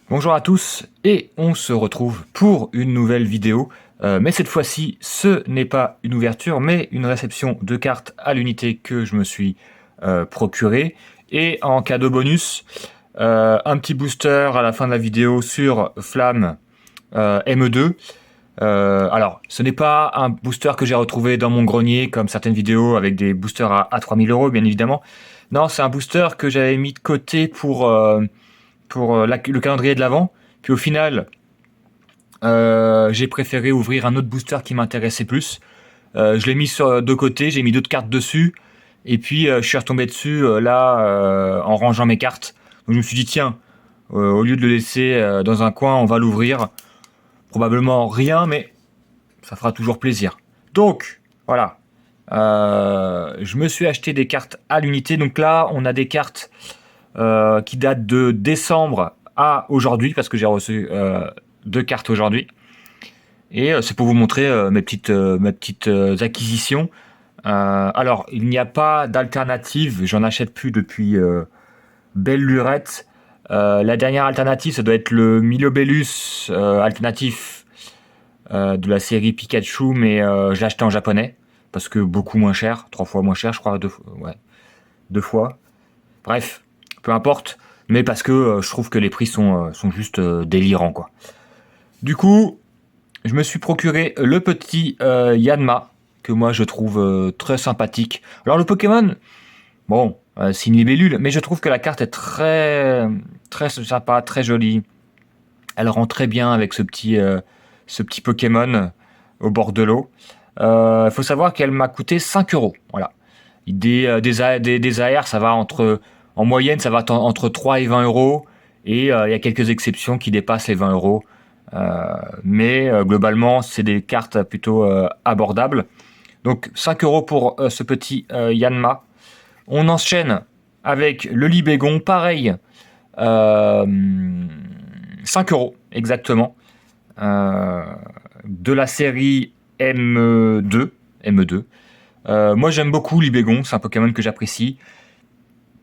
Bonjour à tous et on se retrouve pour une nouvelle vidéo. Mais cette fois-ci, ce n'est pas une ouverture, mais une réception de cartes à l'unité que je me suis procuré. Et en cadeau bonus, un petit booster à la fin de la vidéo sur Flamme ME2. Alors, ce n'est pas un booster que j'ai retrouvé dans mon grenier, comme certaines vidéos avec des boosters à 3000 €, bien évidemment. Non, c'est un booster que j'avais mis de côté pour le calendrier de l'Avent. Puis au final, j'ai préféré ouvrir un autre booster qui m'intéressait plus. Je l'ai mis de côté, j'ai mis d'autres cartes dessus. Et puis je suis retombé dessus en rangeant mes cartes. Donc je me suis dit tiens, au lieu de le laisser dans un coin, on va l'ouvrir. Probablement rien, mais ça fera toujours plaisir. Donc voilà. Je me suis acheté des cartes à l'unité. Donc là, on a des cartes qui datent de décembre à aujourd'hui, parce que j'ai reçu 2 cartes aujourd'hui. Et c'est pour vous montrer mes petites acquisitions. Alors, il n'y a pas d'alternative, j'en achète plus depuis belle lurette. La dernière alternative, ça doit être le Milobellus alternatif de la série Pikachu, mais je l'ai acheté en japonais, parce que beaucoup moins cher, 3 fois moins cher, je crois, ouais, 2 fois. Bref, peu importe, mais parce que je trouve que les prix sont juste délirants, quoi. Du coup, je me suis procuré le petit Yanma, que moi je trouve très sympathique. Alors le Pokémon, bon, c'est une libellule, mais je trouve que la carte est très sympa, très jolie. Elle rend très bien avec ce petit Pokémon au bord de l'eau. Il faut savoir qu'elle m'a coûté 5 €. Voilà. Des AR, ça va en moyenne, ça va entre 3 et 20 €. Et il y a quelques exceptions qui dépassent les 20 €. Mais globalement, c'est des cartes plutôt abordables. Donc 5 € pour ce petit Yanma. On enchaîne avec le Libégon, pareil, euh, 5 € exactement. Euh, de la série M2. M2. Moi j'aime beaucoup Libégon, c'est un Pokémon que j'apprécie.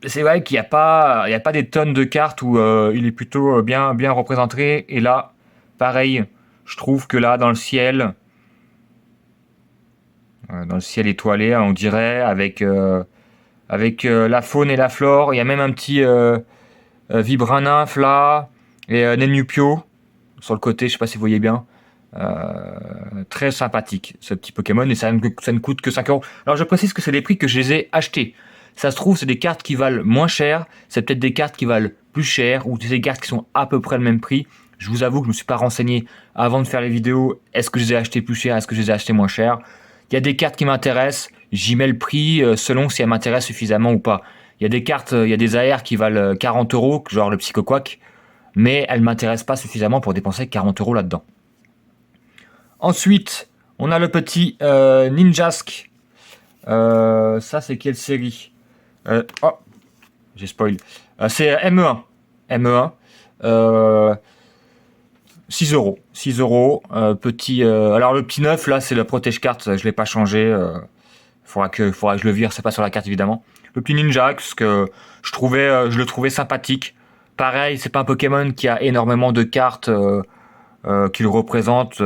C'est vrai qu'il n'y a pas des tonnes de cartes où il est plutôt bien représenté. Et là, pareil, je trouve que là, dans le ciel étoilé, hein, on dirait, avec la faune et la flore, il y a même un petit Vibranymph là, et Nenupio sur le côté, je sais pas si vous voyez bien. Très sympathique ce petit Pokémon, et ça ne coûte que 5 €. Alors je précise que c'est les prix que je les ai achetés. Ça se trouve, c'est des cartes qui valent moins cher, c'est peut-être des cartes qui valent plus cher, ou des cartes qui sont à peu près le même prix. Je vous avoue que je me suis pas renseigné avant de faire les vidéos. Est-ce que je les ai achetées plus cher, est-ce que je les ai achetées moins cher? Il y a des cartes qui m'intéressent, j'y mets le prix selon si elles m'intéressent suffisamment ou pas. Il y a des cartes, il y a des AR qui valent 40 €, genre le Psychoquack, mais elles m'intéressent pas suffisamment pour dépenser 40 € là-dedans. Ensuite, on a le petit Ninjask. Ça, c'est quelle série? Oh, j'ai spoil. C'est ME1. ME1. Euh, 6 €. 6 €. Alors, le petit neuf, là, c'est la protège carte. Je ne l'ai pas changé. Faudra que je le vire. C'est pas sur la carte, évidemment. Le petit Ninjask, que je le trouvais sympathique. Pareil, c'est pas un Pokémon qui a énormément de cartes qui le représentent.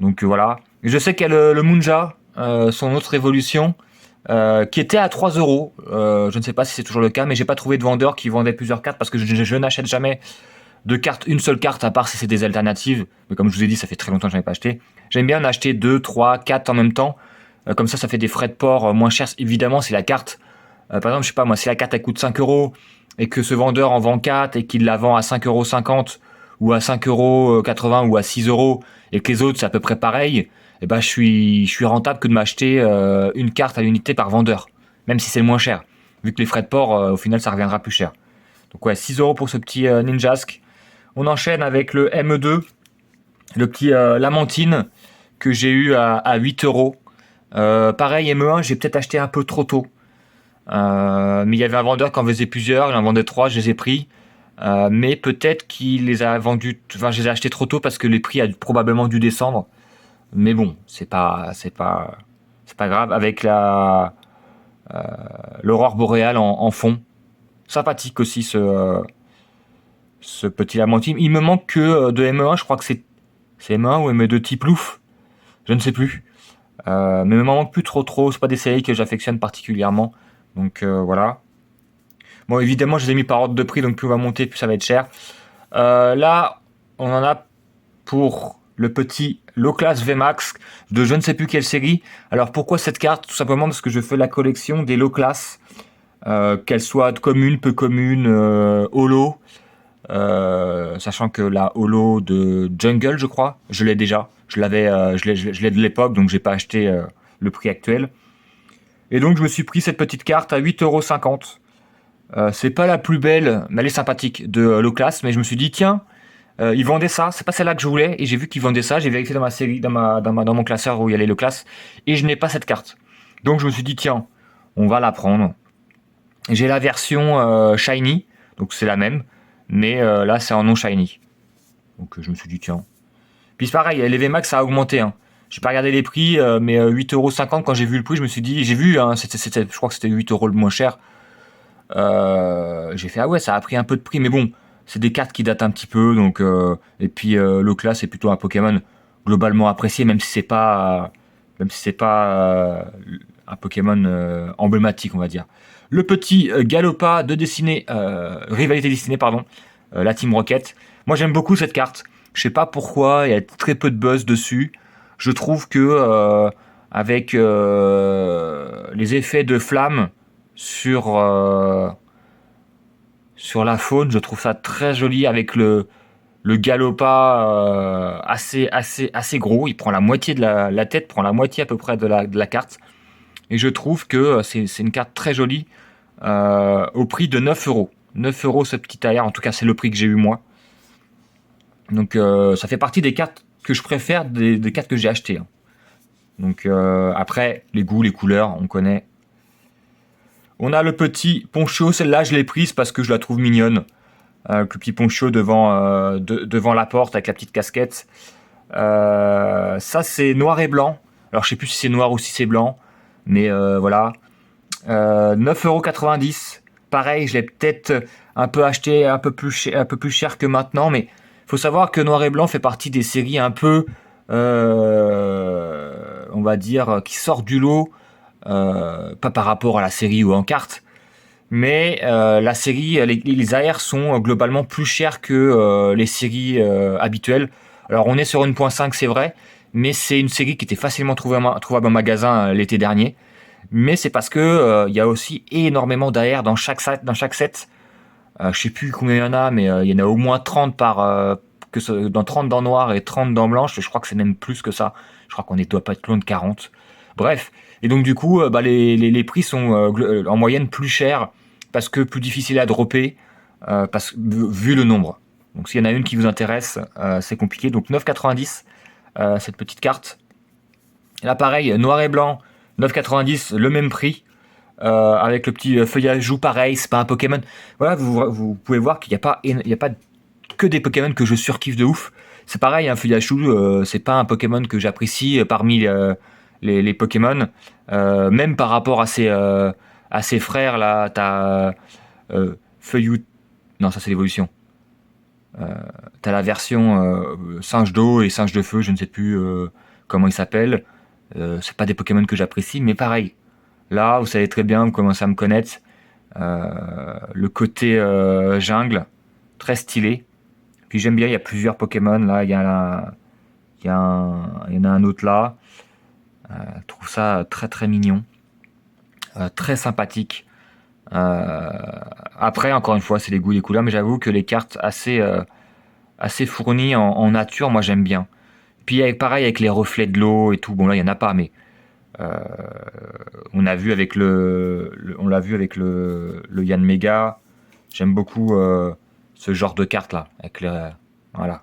Donc voilà. Je sais qu'il y a le Munja, son autre évolution, qui était à 3 €. Je ne sais pas si c'est toujours le cas, mais j'ai pas trouvé de vendeur qui vendait plusieurs cartes, parce que je n'achète jamais de carte, une seule carte, à part si c'est des alternatives. Mais comme je vous ai dit, ça fait très longtemps que je n'en ai pas acheté. J'aime bien en acheter 2, 3, 4 en même temps. Comme ça fait des frais de port moins chers. Évidemment, si la carte, par exemple, je sais pas moi, si la carte elle coûte 5 € et que ce vendeur en vend 4 et qu'il la vend à 5,50 € ou à 5,80 € ou à 6 € et que les autres c'est à peu près pareil, et ben je suis rentable que de m'acheter une carte à l'unité par vendeur, même si c'est le moins cher. Vu que les frais de port, au final, ça reviendra plus cher. Donc ouais, 6 € pour ce petit Ninjask. On enchaîne avec le ME2, le petit Lamantine, que j'ai eu à 8 €. Pareil, ME1, j'ai peut-être acheté un peu trop tôt. Mais il y avait un vendeur qui en faisait plusieurs, il en vendait 3, je les ai pris. Mais peut-être qu'il les a vendus, enfin je les ai achetés trop tôt parce que les prix a probablement dû descendre. Mais bon, c'est pas grave. Avec l'aurore boréale en fond, sympathique aussi ce petit Lamantin. Il me manque que de ME1, je crois que c'est ME1 ou ME2 type Louf, je ne sais plus. Mais il me manque plus trop, c'est pas des séries que j'affectionne particulièrement. Donc voilà. Bon, évidemment, je les ai mis par ordre de prix, donc plus on va monter, plus ça va être cher. Là, on en a pour le petit Low-Class VMAX de je ne sais plus quelle série. Alors pourquoi cette carte? Tout simplement parce que je fais la collection des Low-Class, qu'elles soient communes, peu communes, holo. Sachant que la holo de Jungle, je crois, je l'ai déjà. Je l'ai de l'époque, donc j'ai pas acheté le prix actuel. Et donc je me suis pris cette petite carte à 8,50 €. C'est pas la plus belle, mais elle est sympathique de low class. Mais je me suis dit tiens, ils vendaient ça. C'est pas celle-là que je voulais, et j'ai vu qu'ils vendaient ça. J'ai vérifié dans ma série, dans mon classeur où il y a les low class, et je n'ai pas cette carte. Donc je me suis dit tiens, on va la prendre. J'ai la version shiny, donc c'est la même, mais là c'est en non shiny. Donc je me suis dit tiens. Puis c'est pareil, les VMAX ça a augmenté. Hein. J'ai pas regardé les prix, mais 8,50 € quand j'ai vu le prix, je me suis dit, j'ai vu, hein, je crois que c'était 8 € le moins cher. J'ai fait ah ouais, ça a pris un peu de prix, mais bon, c'est des cartes qui datent un petit peu, donc et puis le class c'est plutôt un Pokémon globalement apprécié, même si c'est pas un Pokémon emblématique, on va dire. Le petit Galopa de Destinée, Rivalité Destinée, pardon, la Team Rocket. Moi j'aime beaucoup cette carte. Je sais pas pourquoi, il y a très peu de buzz dessus. Je trouve que avec les effets de flamme sur la faune, je trouve ça très joli avec le Galopa assez gros. Il prend la moitié de la tête, prend la moitié à peu près de la carte. Et je trouve que c'est une carte très jolie au prix de 9 €. 9 € ce petit air, en tout cas c'est le prix que j'ai eu moi. Donc ça fait partie des cartes que je préfère des cartes que j'ai achetées. Hein. Donc après, les goûts, les couleurs, on connaît. On a le petit Poncho, celle-là je l'ai prise parce que je la trouve mignonne. Le petit Poncho devant la porte avec la petite casquette. Ça c'est noir et blanc. Alors je sais plus si c'est noir ou si c'est blanc. Mais voilà. 9,90 €. Pareil, je l'ai peut-être un peu acheté un peu plus cher que maintenant. Mais il faut savoir que Noir et Blanc fait partie des séries un peu, on va dire, qui sortent du lot. Pas par rapport à la série ou en carte. Mais la série, les AR sont globalement plus chers que les séries habituelles. Alors on est sur une 1.5, c'est vrai, mais c'est une série qui était facilement trouvable en magasin l'été dernier. Mais c'est parce que il y a aussi énormément d'AR dans chaque set. Je sais plus combien il y en a, mais il y en a au moins 30 dans 30 dans noir et 30 dans blanche. Je crois que c'est même plus que ça. Je crois qu'on ne doit pas être loin de 40. Bref. Et donc du coup, les prix sont en moyenne plus chers parce que plus difficile à dropper vu le nombre. Donc s'il y en a une qui vous intéresse, c'est compliqué. Donc 9,90 cette petite carte. Et là pareil, noir et blanc, 9,90 le même prix. Avec le petit feuillage joue pareil, c'est pas un Pokémon. Voilà, vous pouvez voir qu'il n'y a pas que des Pokémon que je surkiffe de ouf. C'est pareil, un feuillage joue, c'est pas un Pokémon que j'apprécie parmi les Pokémon. Même par rapport à ses frères là, t'as Feuillou. Non, ça c'est l'évolution. T'as la version singe d'eau et singe de feu, je ne sais plus comment ils s'appellent. C'est pas des Pokémon que j'apprécie, mais pareil. Là, vous savez très bien, vous commencez à me connaître. Le côté jungle, très stylé. Puis j'aime bien, il y a plusieurs Pokémon. Là, il y en a un autre là. Je trouve ça très très mignon. Très sympathique. Après, encore une fois, c'est les goûts, les couleurs. Mais j'avoue que les cartes assez fournies en nature, moi j'aime bien. Puis pareil avec les reflets de l'eau et tout. Bon là, il n'y en a pas, mais... on l'a vu avec le Yann Mega. J'aime beaucoup ce genre de carte là voilà,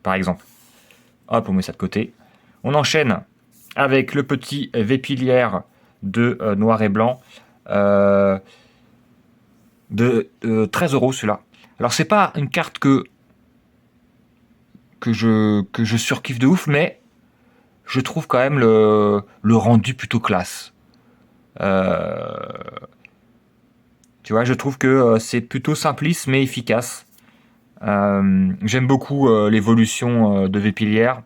par exemple. Hop, on met ça de côté. On enchaîne avec le petit Vépilière de noir et blanc de 13 € celui-là. Alors c'est pas une carte que je surkiffe de ouf, mais je trouve quand même le rendu plutôt classe. Tu vois, je trouve que c'est plutôt simpliste mais efficace. J'aime beaucoup l'évolution de Vépilière,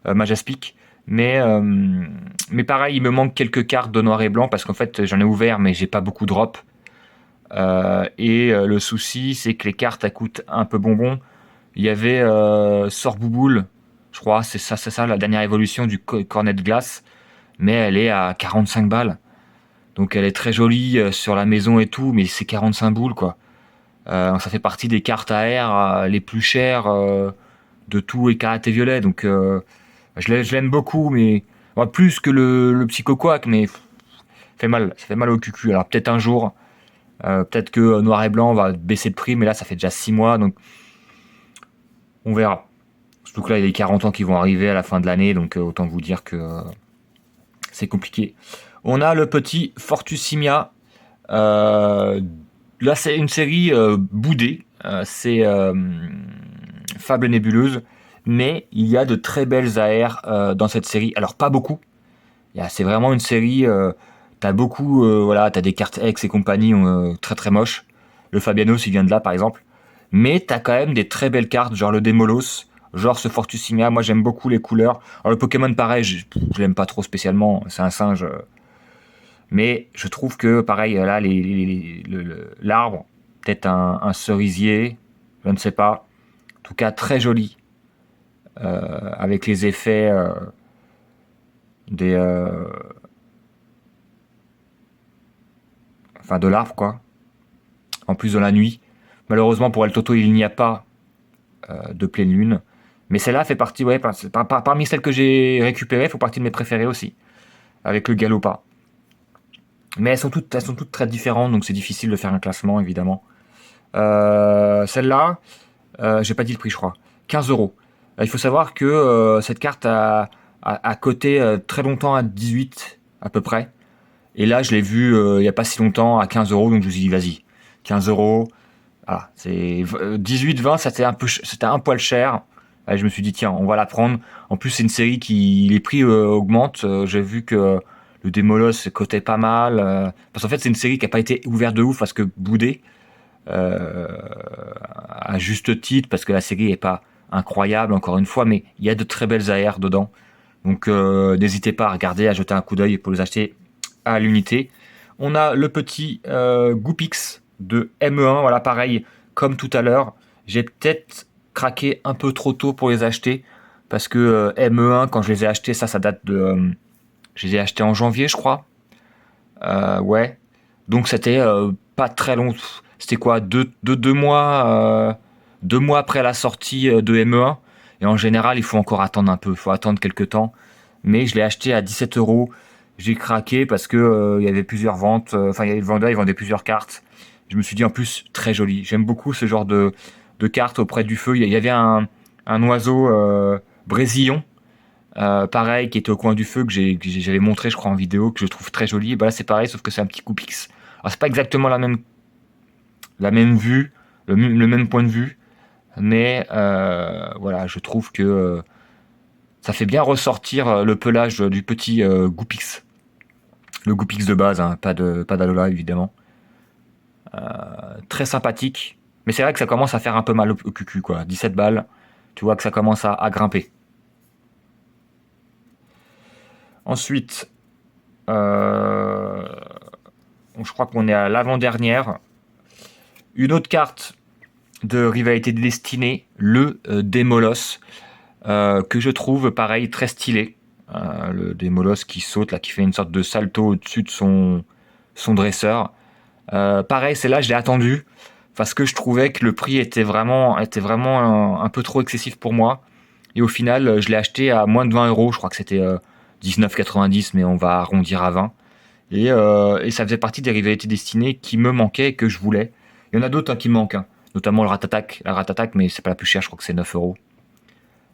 Majaspic, mais pareil, il me manque quelques cartes de noir et blanc parce qu'en fait j'en ai ouvert mais j'ai pas beaucoup de drop. Le souci c'est que les cartes elles coûtent un peu bonbon. Il y avait Sorbouboule, je crois, c'est ça la dernière évolution du cornet de glace, mais elle est à 45 balles. Donc elle est très jolie sur la maison et tout, mais c'est 45 boules quoi. Ça fait partie des cartes AR les plus chères de tout écarlate et violet. Donc je l'aime beaucoup, mais plus que le Psychoquack, mais ça fait mal au cucu. Alors peut-être un jour, peut-être que noir et blanc va baisser de prix, mais là ça fait déjà 6 mois, donc on verra. Surtout que là il y a les 40 ans qui vont arriver à la fin de l'année, donc autant vous dire que c'est compliqué. On a le petit Fortusimia. Là c'est une série boudée. C'est Fable nébuleuse, mais il y a de très belles AR dans cette série. Alors pas beaucoup. C'est vraiment une série. T'as beaucoup, voilà, t'as des cartes X et compagnie très très moches. Le Fabianos, il vient de là par exemple. Mais t'as quand même des très belles cartes, genre le Demolos, genre ce Fortusimia. Moi j'aime beaucoup les couleurs. Alors le Pokémon, pareil, je l'aime pas trop spécialement. C'est un singe. Mais je trouve que pareil, là, l'arbre, peut-être un cerisier, je ne sais pas. En tout cas, très joli. Avec les effets des. Enfin, de l'arbre, quoi. En plus de la nuit. Malheureusement, pour El Toto, il n'y a pas de pleine lune. Mais celle-là fait partie, ouais, parmi celles que j'ai récupérées, fait partie de mes préférées aussi. Avec le Galopa. Mais elles sont toutes très différentes, donc c'est difficile de faire un classement, évidemment. Celle-là, j'ai pas dit le prix, je crois. 15 euros. Il faut savoir que cette carte a coté très longtemps à 18 à peu près. Et là, je l'ai vu il n'y a pas si longtemps à 15 euros, donc je me suis dit, vas-y, 15 euros. Voilà, c'est 18-20, c'était un poil cher. Et je me suis dit, tiens, on va la prendre. En plus, c'est une série qui, les prix augmentent. J'ai vu que le Démolos cotait pas mal. Parce qu'en fait, c'est une série qui n'a pas été ouverte de ouf parce que boudée. Euh, à juste titre, parce que la série est pas incroyable, encore une fois, mais il y a de très belles AR dedans. Donc n'hésitez pas à regarder, à jeter un coup d'œil pour les acheter à l'unité. On a le petit Goopix de ME1, voilà pareil, comme tout à l'heure. J'ai peut-être craqué un peu trop tôt pour les acheter, parce que ME1, quand je les ai achetés, ça date de... je les ai achetés en janvier, je crois. Ouais. Donc c'était pas très long. C'était quoi, deux mois, 2 mois après la sortie de ME1. Et en général, il faut encore attendre un peu. Il faut attendre quelques temps. Mais je l'ai acheté à 17 euros. J'ai craqué parce que il y avait plusieurs ventes. Enfin, il y avait le vendeur, il vendait plusieurs cartes. Je me suis dit en plus, très joli. J'aime beaucoup ce genre de cartes auprès du feu. Il y avait un oiseau brésillon. Pareil, qui était au coin du feu, que j'avais montré, je crois, en vidéo, que je trouve très joli. Et bah là, c'est pareil, sauf que c'est un petit coup Pix. Alors, c'est pas exactement la même vue, le même point de vue, mais voilà, je trouve que ça fait bien ressortir le pelage du petit Goopix. Le Goopix de base, hein, pas d'Alola, évidemment. Très sympathique, mais c'est vrai que ça commence à faire un peu mal au cucu, quoi. 17 balles, tu vois que ça commence à grimper. Ensuite, je crois qu'on est à l'avant-dernière. Une autre carte de rivalité de destinée, le Démolos, que je trouve pareil très stylé. Le Démolos qui saute, là, qui fait une sorte de salto au-dessus de son dresseur. Pareil, c'est là je l'ai attendu parce que je trouvais que le prix était vraiment un peu trop excessif pour moi. Et au final, je l'ai acheté à moins de 20 euros. Je crois que c'était 19,90, mais on va arrondir à 20. Et ça faisait partie des rivalités destinées qui me manquaient et que je voulais. Il y en a d'autres qui me manquent, hein. Notamment la Ratatak, mais c'est pas la plus chère, je crois que c'est 9 euros.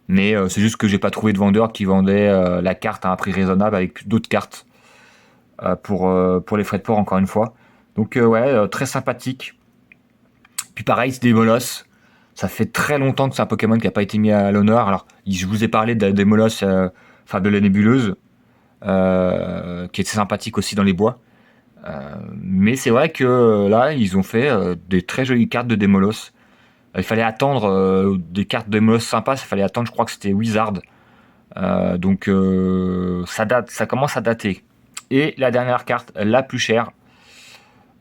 Mais c'est juste que j'ai pas trouvé de vendeur qui vendait la carte à un prix raisonnable avec d'autres cartes pour les frais de port, encore une fois. Donc ouais, très sympathique. Puis pareil, c'est des molosses. Ça fait très longtemps que c'est un Pokémon qui n'a pas été mis à l'honneur. Alors, je vous ai parlé des molosses, enfin de la nébuleuse, qui était sympathique aussi dans les bois. Mais c'est vrai que là, ils ont fait des très jolies cartes de Démolos. Il fallait attendre des cartes de Molos sympas, il fallait attendre, je crois que c'était Wizard. Donc ça commence à dater. Et la dernière carte, la plus chère,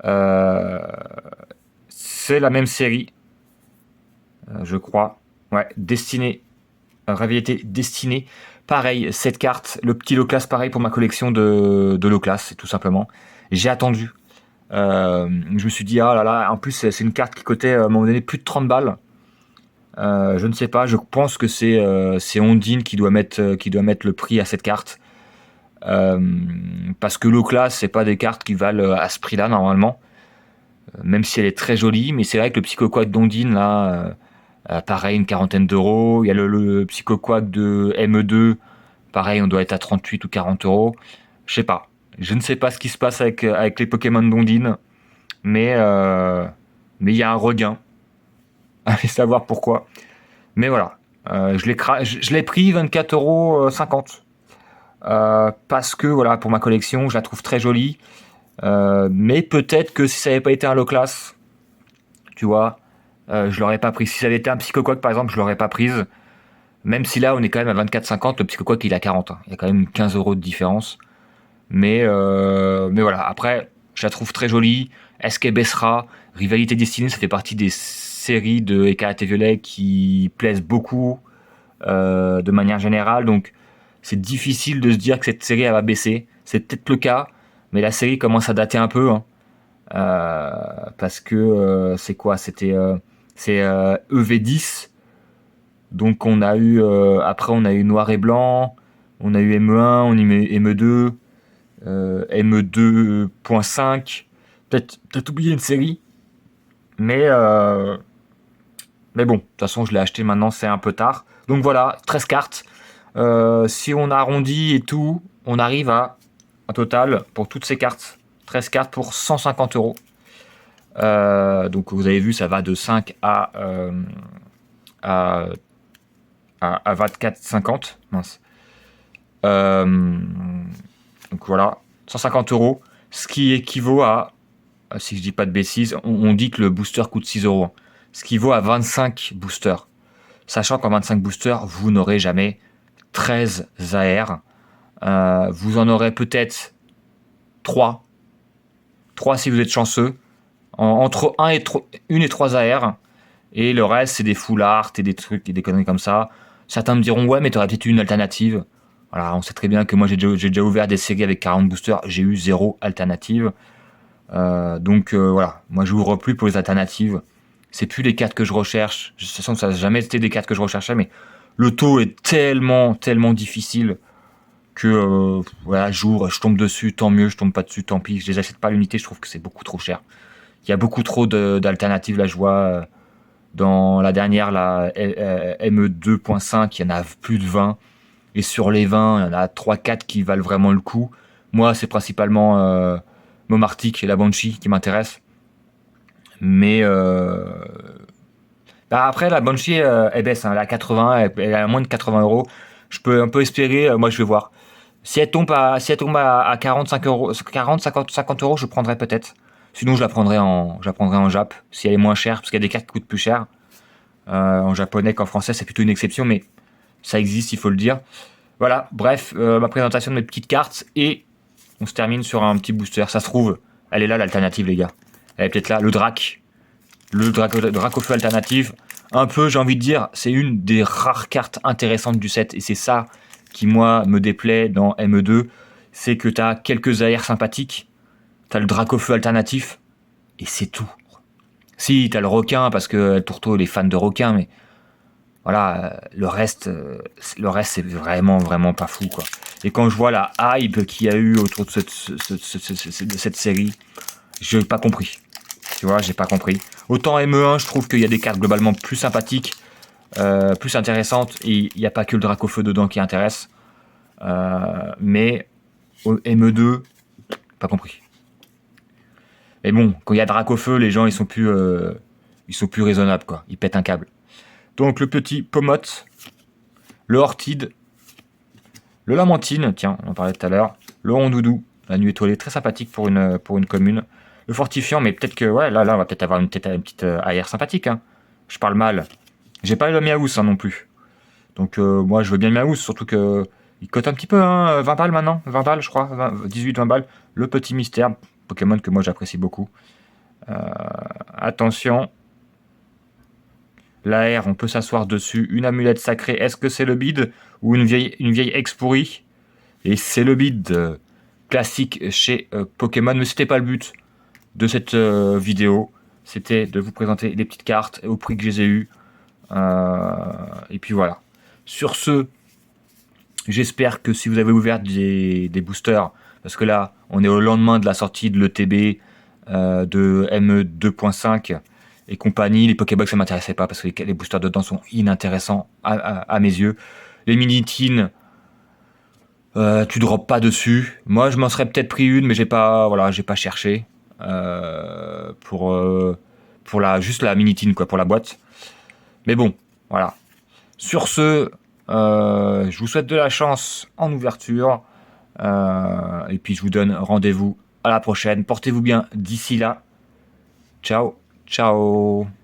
euh, c'est la même série, je crois. Ouais, Destinée, Réalité Destinée. Pareil, cette carte, le petit low class, pareil pour ma collection de low class, tout simplement. J'ai attendu. Je me suis dit, ah là là, en plus c'est une carte qui coûtait à un moment donné plus de 30 balles. Je ne sais pas, je pense que c'est Ondine qui doit mettre le prix à cette carte. Parce que low class, c'est pas des cartes qui valent à ce prix-là normalement. Même si elle est très jolie, mais c'est vrai que le Psychoquack d'Ondine, là, pareil, une quarantaine d'euros. Il y a le Psychoquack de ME2, pareil, on doit être à 38 ou 40 euros. Je sais pas. Je ne sais pas ce qui se passe avec les Pokémon d'Ondine, mais il y a un regain. Allez savoir pourquoi. Mais voilà. Je l'ai pris 24,50 €. Parce que voilà, pour ma collection, je la trouve très jolie. Mais peut-être que si ça n'avait pas été un low class, tu vois, je l'aurais pas pris. Si ça avait été un Psychoquack par exemple, je l'aurais pas prise. Même si là on est quand même à 24,50, le Psychoquack il est à 40, hein. Il y a quand même 15 € de différence. Mais voilà, après, je la trouve très jolie. Est-ce qu'elle baissera? Rivalité Destinée, ça fait partie des séries de Écarlate et Violet qui plaisent beaucoup de manière générale. Donc c'est difficile de se dire que cette série elle va baisser. C'est peut-être le cas, mais la série commence à dater un peu, hein. Parce que c'est quoi? C'est EV10. Donc on a eu après on a eu Noir et Blanc, on a eu ME1, on a eu ME2, ME2.5. Peut-être oublié une série, mais mais bon, de toute façon je l'ai acheté maintenant, c'est un peu tard. Donc voilà, 13 cartes. Si on arrondit et tout, on arrive à un total pour toutes ces cartes, 13 cartes pour 150 €. Donc vous avez vu, ça va de 5 à 24,50. Mince. Donc voilà, 150 €, ce qui équivaut à, si je dis pas de bêtises, on dit que le booster coûte 6 €, hein. Ce qui vaut à 25 boosters. Sachant qu'en 25 boosters, vous n'aurez jamais 13 AR. Vous en aurez peut-être 3. 3 si vous êtes chanceux. Entre 1 et 3, 1 et 3 AR. Et le reste, c'est des full art et des trucs et des conneries comme ça. Certains me diront, ouais, mais t'aurais peut-être une alternative. Voilà, on sait très bien que moi, j'ai déjà ouvert des séries avec 40 boosters. J'ai eu 0 alternative. Donc voilà, moi, je n'ouvre plus pour les alternatives. C'est plus les cartes que je recherche. De toute façon, ça n'a jamais été des cartes que je recherchais, mais le taux est tellement, tellement difficile que voilà, j'ouvre, je tombe dessus, tant mieux, je tombe pas dessus, tant pis. Je les achète pas à l'unité, je trouve que c'est beaucoup trop cher. Il y a beaucoup trop d'alternatives. Là, je vois dans la dernière, la ME2.5, il y en a plus de 20. Et sur les 20, il y en a 3-4 qui valent vraiment le coup. Moi, c'est principalement Momartic et la Banshee qui m'intéressent. Mais bah après, la Banshee, elle baisse, hein, elle est à 80, elle est à moins de 80 €. Je peux un peu espérer, moi je vais voir. Si elle tombe à 45 €, 40, 50, 50 €, je prendrai peut-être. Sinon, je la prendrai en Jap, si elle est moins chère, parce qu'il y a des cartes qui coûtent plus cher. En japonais qu'en français, c'est plutôt une exception, mais ça existe, il faut le dire. Voilà, bref, ma présentation de mes petites cartes, et on se termine sur un petit booster. Ça se trouve, elle est là l'alternative, les gars. Elle est peut-être là, le Drac. Le Drac au feu alternative. Un peu, j'ai envie de dire, c'est une des rares cartes intéressantes du set, et c'est ça qui, moi, me déplaît dans ME2, c'est que t'as quelques AR sympathiques, t'as le Drac au feu alternatif, et c'est tout. Si, t'as le requin, parce que Tourteau, il est fan de requin, mais voilà, le reste c'est vraiment, vraiment pas fou, quoi. Et quand je vois la hype qu'il y a eu autour de cette série, j'ai pas compris. Tu vois, j'ai pas compris. Autant ME1, je trouve qu'il y a des cartes globalement plus sympathiques, plus intéressantes, et il n'y a pas que le Drac au feu dedans qui intéresse. Mais au ME2, pas compris. Mais bon, quand il y a Drac au feu, les gens ils sont plus raisonnables, quoi. Ils pètent un câble. Donc le petit Pomote, le Ortide, le Lamentine, tiens, on en parlait tout à l'heure, le Rondoudou, la nuit étoilée, très sympathique pour une commune. Le Fortifiant, mais peut-être que, ouais, là, on va peut-être avoir une petite AR sympathique, hein. je parle mal. J'ai pas le Miaous hein, non plus. Donc moi je veux bien le Miaous, surtout que il cote un petit peu, hein, 20 balles maintenant, 20 balles je crois, 18-20 balles. Le petit mystère, Pokémon que moi j'apprécie beaucoup. Attention, la R, on peut s'asseoir dessus. Une amulette sacrée, est-ce que c'est le bid ou une vieille ex pourrie? Et c'est le bid classique chez Pokémon, mais c'était pas le but de cette vidéo. C'était de vous présenter les petites cartes au prix que je les ai eues. Et puis voilà. Sur ce, j'espère que si vous avez ouvert des boosters, parce que là, on est au lendemain de la sortie de l'ETB de ME 2.5 et compagnie, les Pokébox ça m'intéressait pas parce que les boosters dedans sont inintéressants à mes yeux. Les mini-teens, tu drops pas dessus. Moi, je m'en serais peut-être pris une, mais j'ai pas cherché pour juste la mini-teen quoi, pour la boîte. Mais bon, voilà. Sur ce, je vous souhaite de la chance en ouverture. Et puis je vous donne rendez-vous à la prochaine. Portez-vous bien d'ici là. Ciao, ciao.